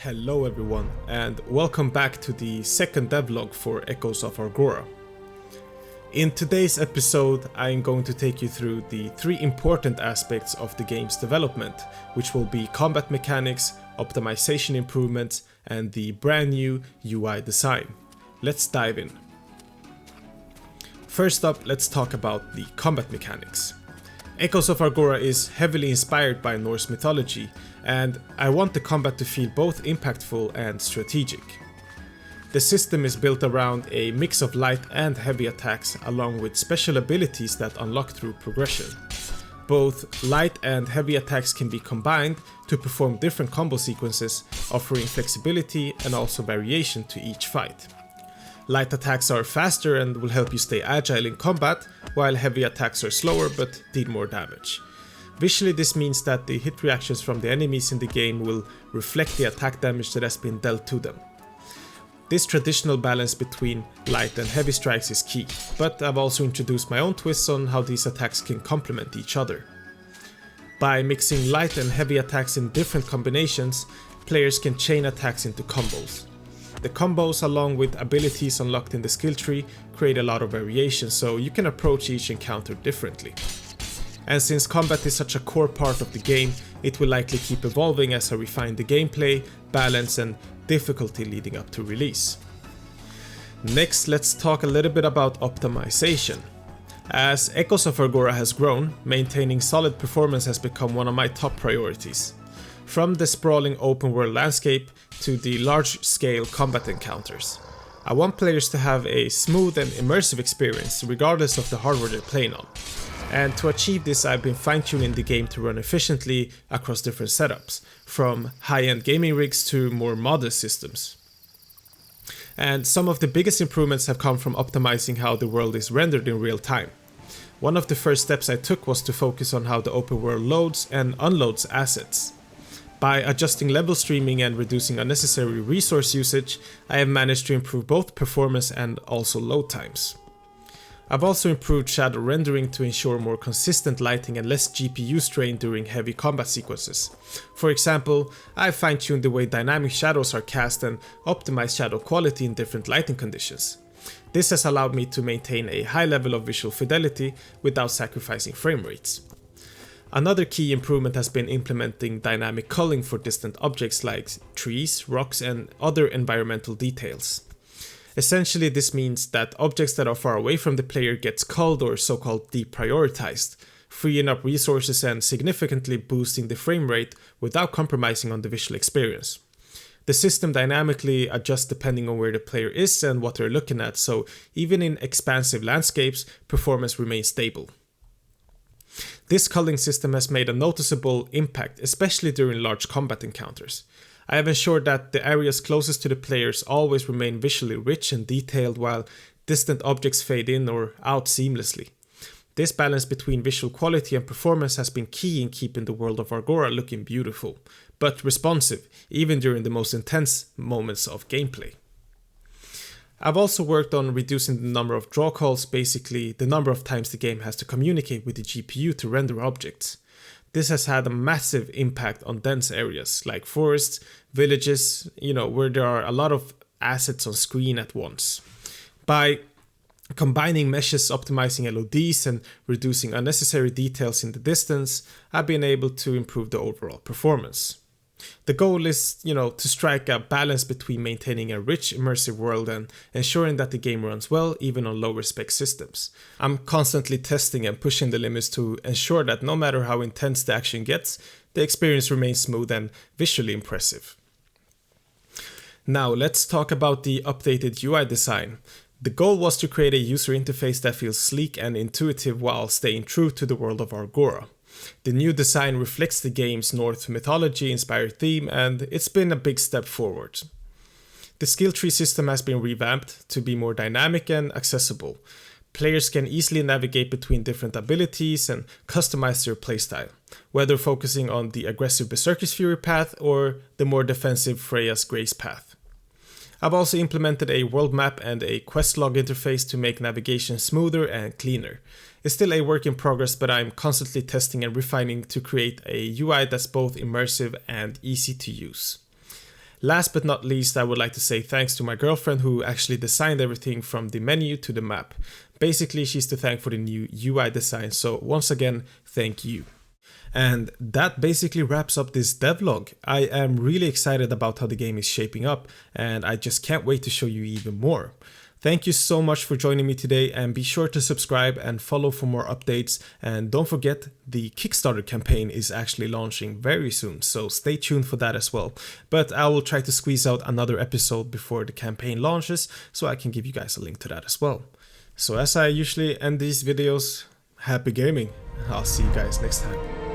Hello everyone, and welcome back to the second devlog for Echoes of Argora. In today's episode, I am going to take you through the three important aspects of the game's development, which will be combat mechanics, optimization improvements, and the brand new UI design. Let's dive in. First up, let's talk about the combat mechanics. Echoes of Argora is heavily inspired by Norse mythology, and I want the combat to feel both impactful and strategic. The system is built around a mix of light and heavy attacks, along with special abilities that unlock through progression. Both light and heavy attacks can be combined to perform different combo sequences, offering flexibility and also variation to each fight. Light attacks are faster and will help you stay agile in combat, while heavy attacks are slower but deal more damage. Visually, this means that the hit reactions from the enemies in the game will reflect the attack damage that has been dealt to them. This traditional balance between light and heavy strikes is key, but I've also introduced my own twists on how these attacks can complement each other. By mixing light and heavy attacks in different combinations, players can chain attacks into combos. The combos, along with abilities unlocked in the skill tree, create a lot of variation, so you can approach each encounter differently. And since combat is such a core part of the game, it will likely keep evolving as I refine the gameplay, balance, and difficulty leading up to release. Next, let's talk a little bit about optimization. As Echoes of Argora has grown, maintaining solid performance has become one of my top priorities. From the sprawling open world landscape to the large-scale combat encounters, I want players to have a smooth and immersive experience regardless of the hardware they're playing on. And to achieve this, I've been fine-tuning the game to run efficiently across different setups, from high-end gaming rigs to more modest systems. And some of the biggest improvements have come from optimizing how the world is rendered in real time. One of the first steps I took was to focus on how the open world loads and unloads assets. By adjusting level streaming and reducing unnecessary resource usage, I have managed to improve both performance and also load times. I've also improved shadow rendering to ensure more consistent lighting and less GPU strain during heavy combat sequences. For example, I've fine-tuned the way dynamic shadows are cast and optimized shadow quality in different lighting conditions. This has allowed me to maintain a high level of visual fidelity without sacrificing frame rates. Another key improvement has been implementing dynamic culling for distant objects like trees, rocks, and other environmental details. Essentially, this means that objects that are far away from the player gets culled or so-called deprioritized, freeing up resources and significantly boosting the frame rate without compromising on the visual experience. The system dynamically adjusts depending on where the player is and what they're looking at, so even in expansive landscapes, performance remains stable. This culling system has made a noticeable impact, especially during large combat encounters. I have ensured that the areas closest to the players always remain visually rich and detailed, while distant objects fade in or out seamlessly. This balance between visual quality and performance has been key in keeping the world of Argora looking beautiful, but responsive, even during the most intense moments of gameplay. I've also worked on reducing the number of draw calls, basically the number of times the game has to communicate with the GPU to render objects. This has had a massive impact on dense areas like forests, villages, where there are a lot of assets on screen at once. By combining meshes, optimizing LODs, and reducing unnecessary details in the distance, I've been able to improve the overall performance. The goal is, to strike a balance between maintaining a rich, immersive world and ensuring that the game runs well even on lower spec systems. I'm constantly testing and pushing the limits to ensure that no matter how intense the action gets, the experience remains smooth and visually impressive. Now let's talk about the updated UI design. The goal was to create a user interface that feels sleek and intuitive while staying true to the world of Argora. The new design reflects the game's Norse mythology-inspired theme, and it's been a big step forward. The skill tree system has been revamped to be more dynamic and accessible. Players can easily navigate between different abilities and customize their playstyle, whether focusing on the aggressive Berserker's Fury path or the more defensive Freya's Grace path. I've also implemented a world map and a quest log interface to make navigation smoother and cleaner. It's still a work in progress, but I'm constantly testing and refining to create a UI that's both immersive and easy to use. Last but not least, I would like to say thanks to my girlfriend who actually designed everything from the menu to the map. Basically, she's to thank for the new UI design, so once again, thank you. And that basically wraps up this devlog. I am really excited about how the game is shaping up, and I just can't wait to show you even more. Thank you so much for joining me today, and be sure to subscribe and follow for more updates. And don't forget, the Kickstarter campaign is actually launching very soon, so stay tuned for that as well. But I will try to squeeze out another episode before the campaign launches, so I can give you guys a link to that as well. So as I usually end these videos, happy gaming. I'll see you guys next time.